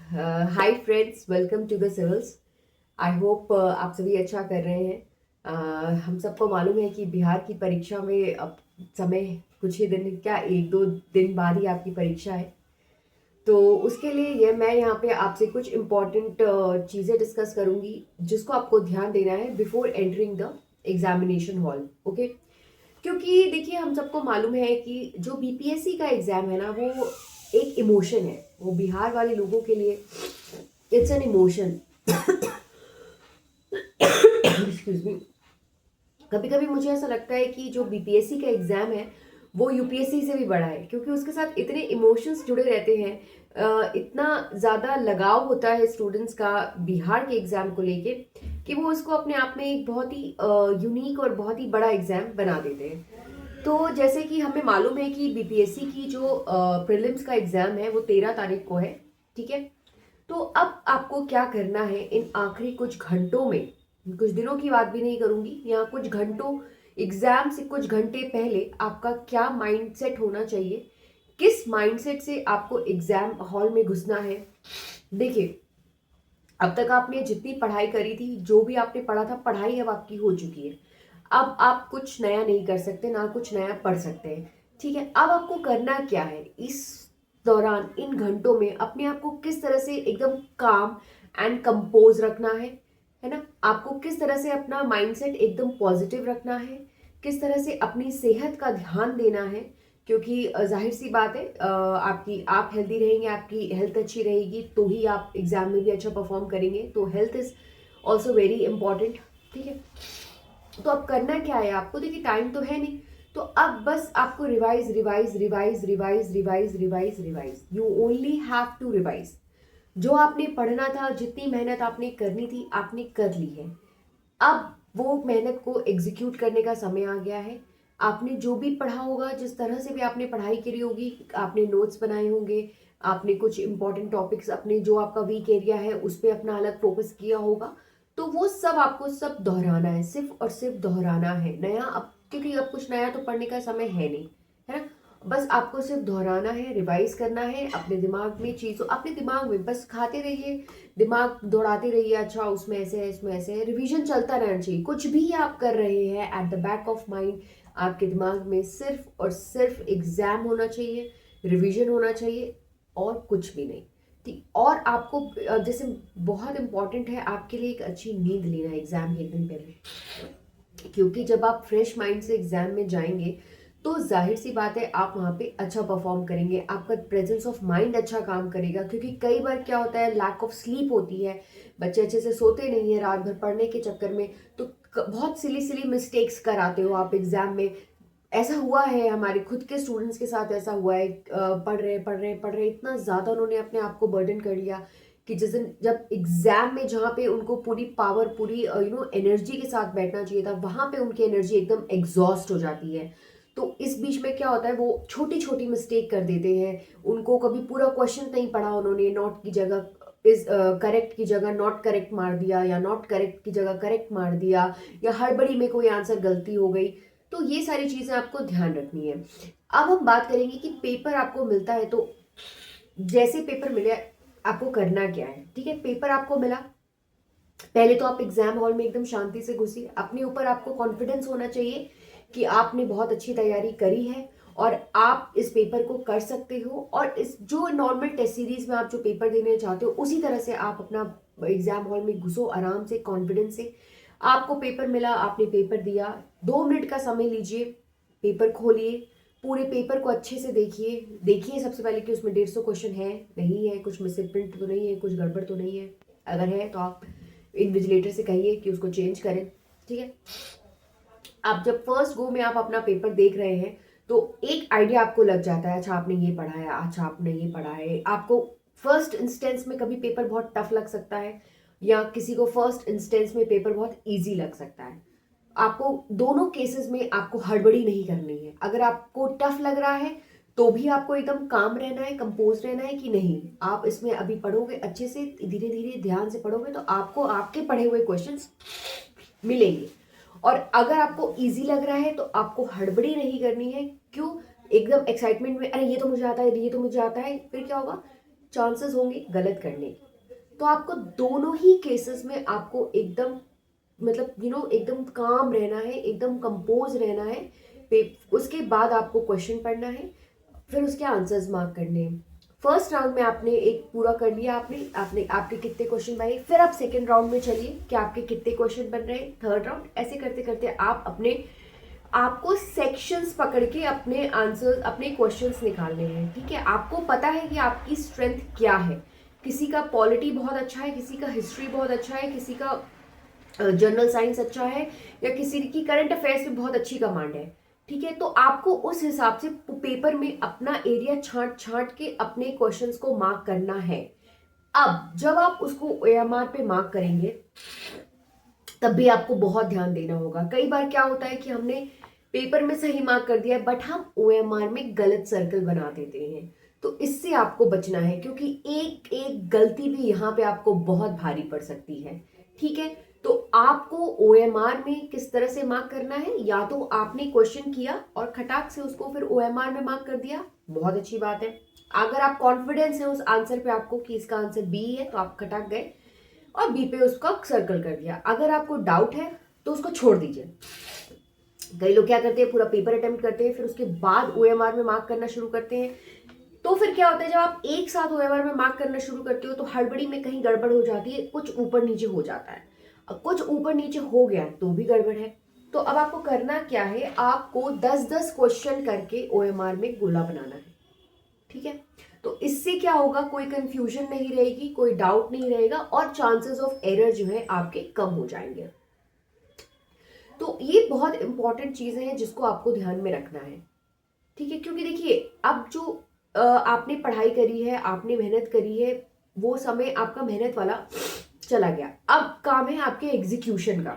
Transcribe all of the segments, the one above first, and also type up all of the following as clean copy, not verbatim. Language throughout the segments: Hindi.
Hi friends, welcome to the civils. I hope आप सभी अच्छा कर रहे हैं। हम सबको मालूम है कि बिहार की परीक्षा में अब समय कुछ ही दिन, क्या एक दो दिन बाद ही आपकी परीक्षा है। तो उसके लिए ये मैं यहाँ पे आपसे कुछ इम्पोर्टेंट चीज़ें डिस्कस करूँगी जिसको आपको ध्यान देना है before entering the examination hall. Okay, क्योंकि देखिए हम सबको मालूम है कि जो बीपीएससी का एग्ज़ाम है ना, वो एक इमोशन है। वो बिहार वाले लोगों के लिए it's an emotion. Excuse me. कभी कभी मुझे ऐसा लगता है कि जो बीपीएससी का एग्ज़ाम है वो यूपीएससी से भी बड़ा है, क्योंकि उसके साथ इतने इमोशंस जुड़े रहते हैं। इतना ज़्यादा लगाव होता है स्टूडेंट्स का बिहार के एग्ज़ाम को लेके कि वो उसको अपने आप में एक बहुत ही यूनिक और बहुत ही बड़ा एग्ज़ाम बना देते हैं। तो जैसे कि हमें मालूम है कि बीपीएससी की जो प्रीलिम्स का एग्ज़ाम है वो 13 तारीख को है। ठीक है, तो अब आपको क्या करना है इन आखिरी कुछ घंटों में। कुछ दिनों की बात भी नहीं करूंगी, यहाँ कुछ घंटों, एग्जाम से कुछ घंटे पहले आपका क्या माइंडसेट होना चाहिए, किस माइंडसेट से आपको एग्जाम हॉल में घुसना है। देखिए, अब तक आपने जितनी पढ़ाई करी थी, जो भी आपने पढ़ा था, पढ़ाई अब आपकी हो चुकी है। अब आप कुछ नया नहीं कर सकते, ना कुछ नया पढ़ सकते हैं। ठीक है, अब आपको करना क्या है इस दौरान, इन घंटों में अपने आप को किस तरह से एकदम काम एंड कंपोज रखना है ना। आपको किस तरह से अपना माइंडसेट एकदम पॉजिटिव रखना है, किस तरह से अपनी सेहत का ध्यान देना है। क्योंकि जाहिर सी बात है, आपकी आप हेल्दी रहेंगे, आपकी हेल्थ अच्छी रहेगी तो ही आप एग्जाम में भी अच्छा परफॉर्म करेंगे। तो health is also very important. ठीक है, तो अब करना क्या है आपको, देखिए टाइम तो है नहीं। तो अब बस आपको revise revise revise revise revise revise revise, you only have to revise. जो आपने पढ़ना था, जितनी मेहनत आपने करनी थी, आपने कर ली है। अब वो मेहनत को एग्जीक्यूट करने का समय आ गया है। आपने जो भी पढ़ा होगा, जिस तरह से भी आपने पढ़ाई करी होगी, आपने नोट्स बनाए होंगे, आपने कुछ इंपॉर्टेंट टॉपिक्स, अपने जो आपका वीक एरिया है उस पर अपना अलग फोकस किया होगा, तो वो सब आपको सब दोहराना है, सिर्फ और सिर्फ दोहराना है। नया अब, क्योंकि अब कुछ नया तो पढ़ने का समय है नहीं, है ना। बस आपको सिर्फ दोहराना है, रिवाइज करना है अपने दिमाग में चीज़ों, अपने दिमाग में बस खाते रहिए, दिमाग दौड़ाते रहिए। अच्छा, उसमें ऐसे है, इसमें ऐसे है, रिवीजन चलता रहना चाहिए। कुछ भी आप कर रहे हैं, at the back of mind आपके दिमाग में सिर्फ और सिर्फ एग्जाम होना चाहिए, रिवीजन होना चाहिए, और कुछ भी नहीं। ठीक, और आपको जैसे बहुत इंपॉर्टेंट है आपके लिए एक अच्छी नींद लेना एग्जाम के एक दिन पहले। क्योंकि जब आप फ्रेश माइंड से एग्जाम में जाएंगे तो जाहिर सी बात है आप वहाँ पे अच्छा परफॉर्म करेंगे, आपका प्रेजेंस ऑफ माइंड अच्छा काम करेगा। क्योंकि कई बार क्या होता है, लैक ऑफ स्लीप होती है, बच्चे अच्छे से सोते नहीं है रात भर पढ़ने के चक्कर में, तो बहुत सिली सिली मिस्टेक्स कराते हो आप एग्जाम में। ऐसा हुआ है, हमारे खुद के स्टूडेंट्स के साथ ऐसा हुआ है। पढ़ रहे पढ़ रहे पढ़ रहे, इतना ज़्यादा उन्होंने अपने आप को बर्डन कर लिया कि जिस दिन जब एग्जाम में, जहाँ पे उनको पूरी पावर, पूरी एनर्जी के साथ बैठना चाहिए था, वहाँ पे उनकी एनर्जी एकदम एग्जॉस्ट हो जाती है। तो इस बीच में क्या होता है, वो छोटी छोटी मिस्टेक कर देते हैं। उनको कभी पूरा क्वेश्चन नहीं पढ़ा, उन्होंने नॉट की जगह इस करेक्ट की जगह नॉट करेक्ट मार दिया, या नॉट करेक्ट की जगह करेक्ट मार दिया, या हड़बड़ी में कोई आंसर गलती हो गई। तो ये सारी चीजें आपको ध्यान रखनी है। अब हम बात करेंगे कि पेपर आपको मिलता है, तो जैसे पेपर मिले आपको करना क्या है। ठीक है, पेपर आपको मिला, पहले तो आप एग्जाम हॉल में एकदम शांति से घुसिए। अपने ऊपर आपको कॉन्फिडेंस होना चाहिए कि आपने बहुत अच्छी तैयारी करी है और आप इस पेपर को कर सकते हो। और इस जो नॉर्मल टेस्ट सीरीज में आप जो पेपर देने चाहते हो, उसी तरह से आप अपना एग्जाम हॉल में घुसो आराम से, कॉन्फिडेंस से। आपको पेपर मिला, आपने पेपर दिया, 2 मिनट का समय लीजिए, पेपर खोलिए, पूरे पेपर को अच्छे से देखिए। देखिए सबसे पहले कि उसमें 150 क्वेश्चन है, नहीं है, कुछ मिसिंग प्रिंट तो नहीं है, कुछ गड़बड़ तो नहीं है। अगर है तो आप इन्विजिलेटर से कहिए कि उसको चेंज करें। ठीक है, आप जब फर्स्ट गो में आप अपना पेपर देख रहे हैं तो एक आइडिया आपको लग जाता है, अच्छा आपने ये पढ़ा है, अच्छा आपने ये पढ़ा है। आपको फर्स्ट इंस्टेंस में कभी पेपर बहुत टफ लग सकता है, या किसी को फर्स्ट इंस्टेंस में पेपर बहुत इजी लग सकता है। आपको दोनों केसेस में आपको हड़बड़ी नहीं करनी है। अगर आपको टफ लग रहा है तो भी आपको एकदम काम रहना है, कंपोज रहना है कि नहीं, आप इसमें अभी पढ़ोगे अच्छे से, धीरे धीरे ध्यान से पढ़ोगे तो आपको आपके पढ़े हुए क्वेश्चंस मिलेंगे। और अगर आपको इजी लग रहा है तो आपको हड़बड़ी नहीं करनी है। क्यों, एकदम एक्साइटमेंट में, अरे ये तो मुझे आता है, ये तो मुझे आता है, फिर क्या होगा, चांसेस होंगे गलत करने के। तो आपको दोनों ही केसेस में आपको एकदम मतलब एकदम काम रहना है, एकदम कंपोज रहना है। उसके बाद आपको क्वेश्चन पढ़ना है, फिर उसके आंसर्स मार्क करने हैं। फर्स्ट राउंड में आपने एक पूरा कर लिया, आपने आपने आपके कितने क्वेश्चन बने, फिर आप सेकंड राउंड में चलिए कि आपके कितने क्वेश्चन बन रहे हैं, थर्ड राउंड, ऐसे करते करते आपको सेक्शंस पकड़ के अपने आंसर्स, अपने क्वेश्चंस निकालने हैं। ठीक है, आपको पता है कि आपकी स्ट्रेंथ क्या है। किसी का पॉलिटी बहुत अच्छा है, किसी का हिस्ट्री बहुत अच्छा है, किसी का जनरल साइंस अच्छा है, या किसी की करंट अफेयर्स में बहुत अच्छी कमांड है। ठीक है, तो आपको उस हिसाब से पेपर में अपना एरिया छांट छांट के अपने क्वेश्चंस को मार्क करना है। अब जब आप उसको ओएमआर पे मार्क करेंगे तब भी आपको बहुत ध्यान देना होगा। कई बार क्या होता है कि हमने पेपर में सही मार्क कर दिया है बट हम ओएमआर में गलत सर्कल बना देते हैं। तो इससे आपको बचना है, क्योंकि एक एक गलती भी यहाँ पे आपको बहुत भारी पड़ सकती है। ठीक है, तो आपको ओएमआर में किस तरह से मार्क करना है, या तो आपने क्वेश्चन किया और खटाक से उसको फिर ओएमआर में मार्क कर दिया, बहुत अच्छी बात है। अगर आप कॉन्फिडेंस है उस आंसर पे आपको कि इसका आंसर बी है, तो आप खटाक गए और बी पे उसका सर्कल कर दिया। अगर आपको डाउट है तो उसको छोड़ दीजिए। कई लोग क्या करते हैं, पूरा पेपर अटेम्प्ट करते हैं, फिर उसके बाद ओएमआर में मार्क करना शुरू करते हैं। तो फिर क्या होता है, जब आप एक साथ ओएमआर में मार्क करना शुरू करते हो तो हड़बड़ी में कहीं गड़बड़ हो जाती है, कुछ ऊपर नीचे हो जाता है। अब कुछ ऊपर नीचे हो गया तो भी गड़बड़ है। तो अब आपको करना क्या है, आपको 10-10 क्वेश्चन करके ओएमआर में गोला बनाना है। ठीक है, तो इससे क्या होगा, कोई कंफ्यूजन नहीं रहेगी, कोई डाउट नहीं रहेगा, और चांसेस ऑफ एरर जो है आपके कम हो जाएंगे। तो ये बहुत इंपॉर्टेंट चीजें हैं जिसको आपको ध्यान में रखना है। ठीक है, क्योंकि देखिए अब जो आपने पढ़ाई करी है, आपने मेहनत करी है, वो समय आपका मेहनत वाला चला गया। अब काम है आपके एग्जीक्यूशन का।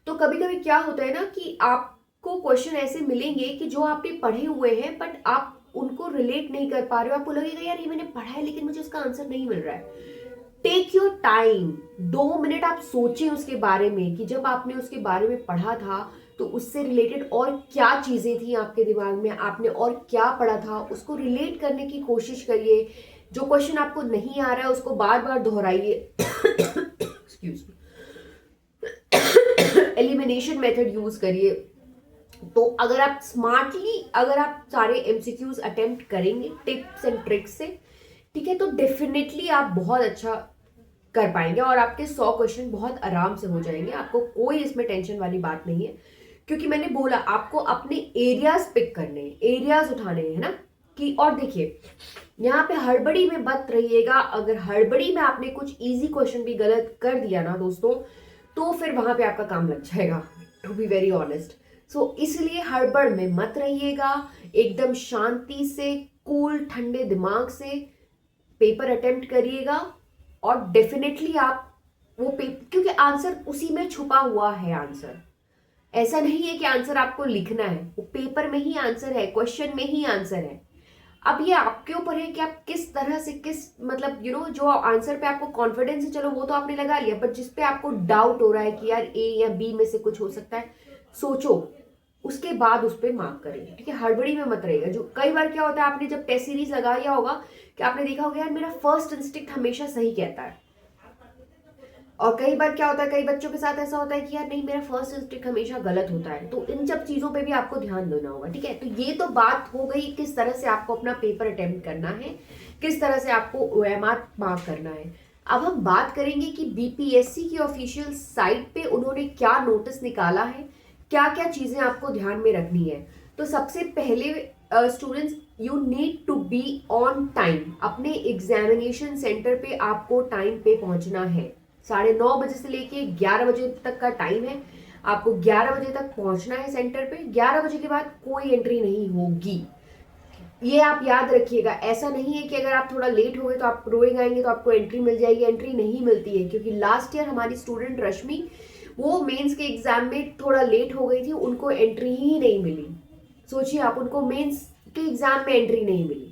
तो कभी कभी क्या होता है ना कि आपको क्वेश्चन ऐसे मिलेंगे कि जो आपने पढ़े हुए हैं बट आप उनको रिलेट नहीं कर पा रहे हो। आपको लगेगा यार ये मैंने पढ़ा है लेकिन मुझे उसका आंसर नहीं मिल रहा है। टेक योर टाइम, 2 मिनट आप सोचें उसके बारे में कि जब आपने उसके बारे में पढ़ा था तो उससे रिलेटेड और क्या चीजें थी आपके दिमाग में, आपने और क्या पढ़ा था, उसको रिलेट करने की कोशिश करिए। जो क्वेश्चन आपको नहीं आ रहा है उसको बार बार दोहराइए। Excuse me. Elimination method use करिए। तो अगर आप स्मार्टली, अगर आप सारे एमसीक्यूज अटेम्प्ट करेंगे टिप्स एंड ट्रिक्स से, ठीक है, तो डेफिनेटली आप बहुत अच्छा कर पाएंगे और आपके 100 क्वेश्चन बहुत आराम से हो जाएंगे। आपको कोई इसमें टेंशन वाली बात नहीं है, क्योंकि मैंने बोला आपको अपने एरियाज पिक करने हैं, एरियाज उठाने हैं, है ना। कि और देखिए यहाँ पे हड़बड़ी में मत रहिएगा। अगर हड़बड़ी में आपने कुछ इजी क्वेश्चन भी गलत कर दिया ना दोस्तों, तो फिर वहां पे आपका काम लग जाएगा, टू बी वेरी ऑनेस्ट। सो इसलिए हड़बड़ में मत रहिएगा, एकदम शांति से, कूल ठंडे दिमाग से पेपर अटेम्प्ट करिएगा। और डेफिनेटली आप वो क्योंकि आंसर उसी में छुपा हुआ है। आंसर ऐसा नहीं है कि आंसर आपको लिखना है, वो पेपर में ही आंसर है, क्वेश्चन में ही आंसर है। अब ये आपके ऊपर है कि आप किस तरह से, किस मतलब जो आंसर पे आपको कॉन्फिडेंस है, चलो वो तो आपने लगा लिया, बट जिस पे आपको डाउट हो रहा है कि यार ए या बी में से कुछ हो सकता है, सोचो, उसके बाद उस पर मार्क करेंगे। ठीक है, हड़बड़ी में मत रहेगा। जो कई बार क्या होता है, आपने जब टेस्ट सीरीज लगाया होगा कि आपने देखा होगा यार मेरा फर्स्ट इंस्टिंक्ट हमेशा सही कहता है, और कई बार क्या होता है, कई बच्चों के साथ ऐसा होता है कि यार नहीं मेरा फर्स्ट इंस्टिंक्ट हमेशा गलत होता है। तो इन सब चीजों पे भी आपको ध्यान देना होगा। ठीक है, तो ये तो बात हो गई किस तरह से आपको अपना पेपर अटेम्प्ट करना है, किस तरह से आपको ओएमआर मार्क करना है। अब हम बात करेंगे कि बीपीएससी की ऑफिशियल साइट पे उन्होंने क्या नोटिस निकाला है, क्या क्या चीजें आपको ध्यान में रखनी है। तो सबसे पहले students, you need to be on time. अपने एग्जामिनेशन सेंटर पे आपको टाइम पे पहुंचना है। 9:30 से लेके 11 बजे तक का टाइम है, आपको 11 बजे तक पहुंचना है सेंटर पे। 11 बजे के बाद कोई एंट्री नहीं होगी, ये आप याद रखिएगा। ऐसा नहीं है कि अगर आप थोड़ा लेट हो गए तो आप रोइंग आएंगे तो आपको एंट्री मिल जाएगी, एंट्री नहीं मिलती है। क्योंकि लास्ट ईयर हमारी स्टूडेंट रश्मि, वो मेंस के एग्जाम में थोड़ा लेट हो गई थी, उनको एंट्री ही नहीं मिली। सोचिए आप, उनको मेंस के एग्जाम में एंट्री नहीं मिली।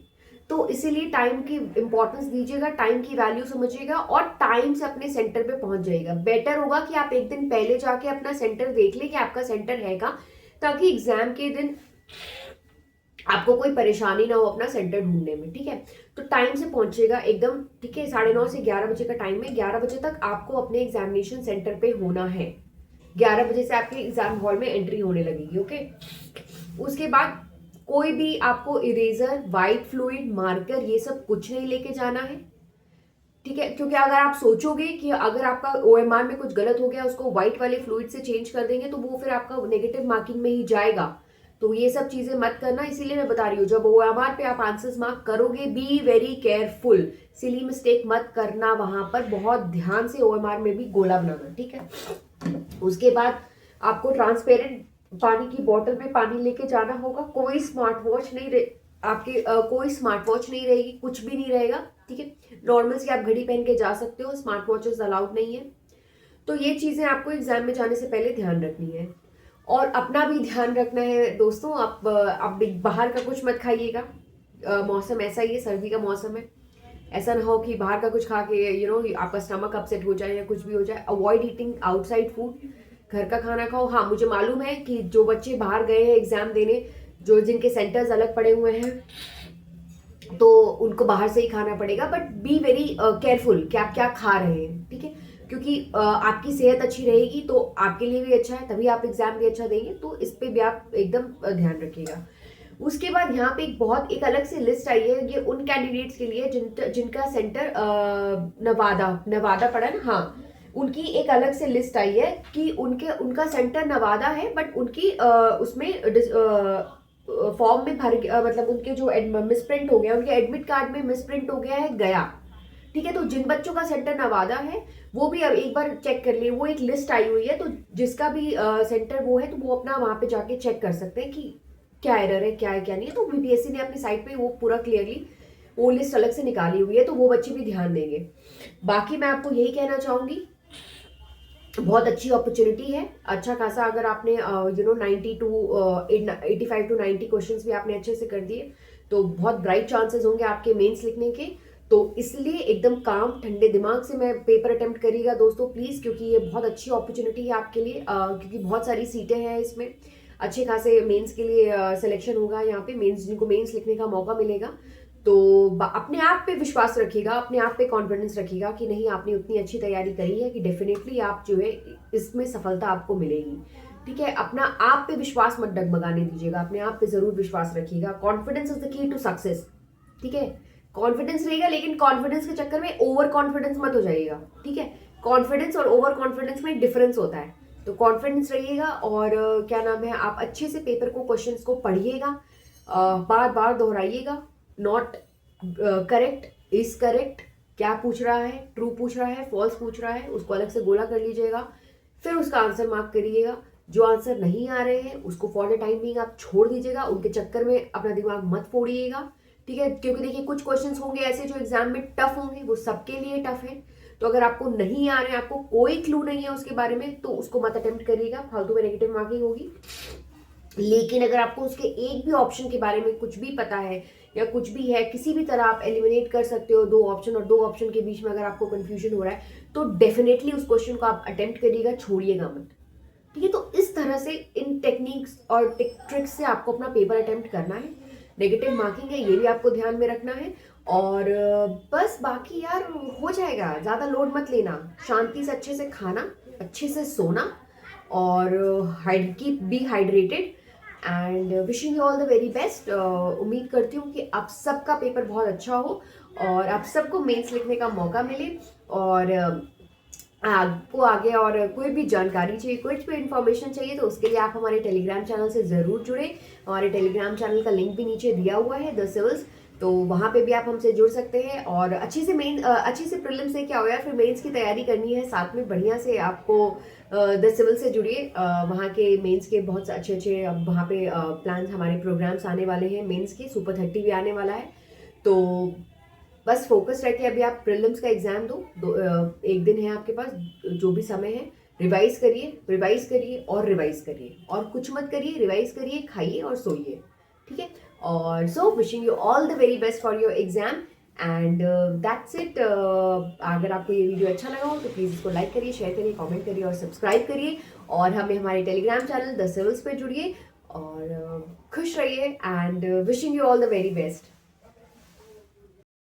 तो इसीलिए टाइम की इंपॉर्टेंस दीजिएगा, टाइम की वैल्यू समझिएगा और टाइम से अपने सेंटर पे पहुंच जाइएगा। बेटर होगा कि आप एक दिन पहले जाके अपना सेंटर देख लें कि आपका सेंटर है कहाँ, ताकि एग्जाम के दिन आपको कोई परेशानी ना हो अपना सेंटर ढूंढने में। ठीक है, तो टाइम से पहुंचेगा एकदम, ठीक है। 9:30 से 11 बजे का टाइम है, 11 बजे तक आपको अपने एग्जामिनेशन सेंटर पे होना है। 11 बजे से आपके एग्जाम हॉल में एंट्री होने लगेगी, ओके। उसके बाद कोई भी आपको इरेजर, वाइट फ्लूइड, मार्कर, ये सब कुछ नहीं लेके जाना है, ठीक है। क्योंकि अगर आप सोचोगे कि अगर आपका ओएमआर में कुछ गलत हो गया, उसको व्हाइट वाले फ्लूइड से चेंज कर देंगे तो वो फिर आपका नेगेटिव मार्किंग में ही जाएगा। तो ये सब चीजें मत करना, इसीलिए मैं बता रही हूँ जब ओएमआर पे आप आंसर्स मार्क करोगे, be very careful, silly mistake मत करना, वहां पर बहुत ध्यान से ओएमआर में भी गोला बनाना, ठीक है। उसके बाद आपको ट्रांसपेरेंट पानी की बोतल में पानी लेके जाना होगा। कोई स्मार्ट वॉच नहीं आपके कोई स्मार्ट वॉच नहीं रहेगी, कुछ भी नहीं रहेगा, ठीक है। नॉर्मल से आप घड़ी पहन के जा सकते हो, स्मार्ट वॉचेस अलाउड नहीं है। तो ये चीजें आपको एग्जाम में जाने से पहले ध्यान रखनी है, और अपना भी ध्यान रखना है दोस्तों। आप बाहर का कुछ मत खाइएगा, मौसम ऐसा ही है, सर्दी का मौसम है। ऐसा ना हो कि बाहर का कुछ खा के आपका स्टमक अपसेट हो जाए या कुछ भी हो जाए। अवॉइड ईटिंग आउटसाइड फूड, घर का खाना खाओ। हाँ, मुझे मालूम है कि जो बच्चे बाहर गए हैं एग्जाम देने, जो जिनके सेंटर्स अलग पड़े हुए हैं, तो उनको बाहर से ही खाना पड़ेगा, बट बी वेरी केयरफुल कि आप क्या खा रहे हैं, ठीक है। क्योंकि आपकी सेहत अच्छी रहेगी तो आपके लिए भी अच्छा है, तभी आप एग्जाम भी अच्छा देंगे। तो इस पे भी आप एकदम ध्यान रखिएगा। उसके बाद यहाँ पे एक अलग से लिस्ट आई है, ये उन कैंडिडेट्स के लिए जिनका सेंटर नवादा पड़ा है ना, हाँ, उनकी एक अलग से लिस्ट आई है कि उनका सेंटर नवादा है, बट उनकी उसमें फॉर्म में मतलब उनके जो मिसप्रिंट हो गया, उनके एडमिट कार्ड में मिसप्रिंट हो गया है गया, ठीक है। तो जिन बच्चों का सेंटर नवादा है वो भी अब एक बार चेक कर लिए, वो एक लिस्ट आई हुई है, तो जिसका भी सेंटर वो है तो वो अपना वहां पे जाके चेक कर सकते हैं कि क्या एरर है, क्या है क्या नहीं है। तो बीपीएससी ने अपनी साइट पे वो पूरा क्लियरली वो लिस्ट अलग से निकाली हुई है, तो वो बच्चे भी ध्यान देंगे। बाकी मैं आपको यही कहना चाहूंगी, बहुत अच्छी अपॉर्चुनिटी है। अच्छा खासा अगर आपने 90 टू 85 टू 90 क्वेश्चंस भी आपने अच्छे से कर दिए तो बहुत ब्राइट चांसेस होंगे आपके मेंस लिखने के। तो इसलिए एकदम काम ठंडे दिमाग से मैं पेपर अटेम्प्ट करिएगा दोस्तों प्लीज, क्योंकि ये बहुत अच्छी अपॉर्चुनिटी है आपके लिए, क्योंकि बहुत सारी सीटें हैं इसमें। अच्छे खासे मेंस के लिए सिलेक्शन होगा यहाँ पे, मेंस जिनको मेंस लिखने का मौका मिलेगा। तो अपने आप पे विश्वास रखिएगा, अपने आप पे कॉन्फिडेंस रखिएगा कि नहीं, आपने उतनी अच्छी तैयारी करी है कि डेफिनेटली आप जो है इसमें सफलता आपको मिलेगी, ठीक है। अपना आप पे विश्वास मत डगमगाने दीजिएगा, अपने आप पे जरूर विश्वास रखिएगा। Confidence is the key to success, ठीक है। कॉन्फिडेंस रहेगा, लेकिन कॉन्फिडेंस के चक्कर में ओवर कॉन्फिडेंस मत हो जाइएगा, ठीक है। कॉन्फिडेंस और ओवर कॉन्फिडेंस में डिफरेंस होता है। तो कॉन्फिडेंस रहिएगा, और क्या नाम है, आप अच्छे से पेपर को, क्वेश्चंस को पढ़िएगा, बार बार दोहराइएगा। नॉट करेक्ट इज करेक्ट, क्या पूछ रहा है, ट्रू पूछ रहा है, फॉल्स पूछ रहा है, उसको अलग से गोला कर लीजिएगा, फिर उसका आंसर मार्क करिएगा। जो आंसर नहीं आ रहे हैं उसको फॉर द टाइम बीइंग आप छोड़ दीजिएगा, उनके चक्कर में अपना दिमाग मत फोड़िएगा, ठीक है। क्योंकि देखिए कुछ क्वेश्चंस होंगे ऐसे जो एग्जाम में टफ होंगे, वो सबके लिए टफ है। तो अगर आपको नहीं आ रहे हैं, आपको कोई क्लू नहीं है उसके बारे में, तो उसको मत अटेम्प्ट करिएगा, फालतू में नेगेटिव मार्किंग होगी। लेकिन अगर आपको उसके एक भी ऑप्शन के बारे में कुछ भी पता है या कुछ भी है, किसी भी तरह आप एलिमिनेट कर सकते हो दो ऑप्शन, और दो ऑप्शन के बीच में अगर आपको कंफ्यूजन हो रहा है, तो डेफिनेटली उस क्वेश्चन को आप अटेम्प्ट करिएगा, छोड़िएगा मत, ठीक है। तो इस तरह से इन टेक्निक्स और ट्रिक्स से आपको अपना पेपर अटेम्प्ट करना है। नेगेटिव मार्किंग है ये भी आपको ध्यान में रखना है, और बस बाकी यार हो जाएगा, ज्यादा लोड मत लेना, शांति से अच्छे से खाना, अच्छे से सोना, और keep be hydrated, and wishing you all the very best. उम्मीद करती हूँ कि आप सबका पेपर बहुत अच्छा हो और आप सबको मेंस लिखने का मौका मिले। और आपको आगे और कोई भी जानकारी चाहिए, कुछ भी इंफॉर्मेशन चाहिए, तो उसके लिए आप हमारे टेलीग्राम चैनल से ज़रूर जुड़े। हमारे टेलीग्राम चैनल का लिंक भी नीचे दिया हुआ है, द सिविल्स, तो वहाँ पे भी आप हमसे जुड़ सकते हैं। और अच्छे से प्रीलिम्स से क्या हो यार, फिर मेंस की तैयारी करनी है साथ में, बढ़िया से आपको द सिविल से जुड़िए। वहाँ के मेंस के बहुत अच्छे वहाँ पे प्लान्स, हमारे प्रोग्राम्स आने वाले हैं, मेंस के सुपर 30 भी आने वाला है। तो बस फोकस रखिए, अभी आप प्रीलिम्स का एग्जाम दो, एक दिन है आपके पास, जो भी समय है, रिवाइज करिए, रिवाइज करिए और रिवाइज करिए, और कुछ मत करिए, रिवाइज करिए, खाइए और सोइए, ठीक है। और so wishing you all the very best for your exam, and that's it. अगर आपको ये वीडियो अच्छा लगा हो तो प्लीज़ इसको लाइक करिए, शेयर करिए, कमेंट करिए और सब्सक्राइब करिए, और हमें हमारे टेलीग्राम चैनल द सिविल्स पे जुड़िए, और खुश रहिए, and wishing you all the very best.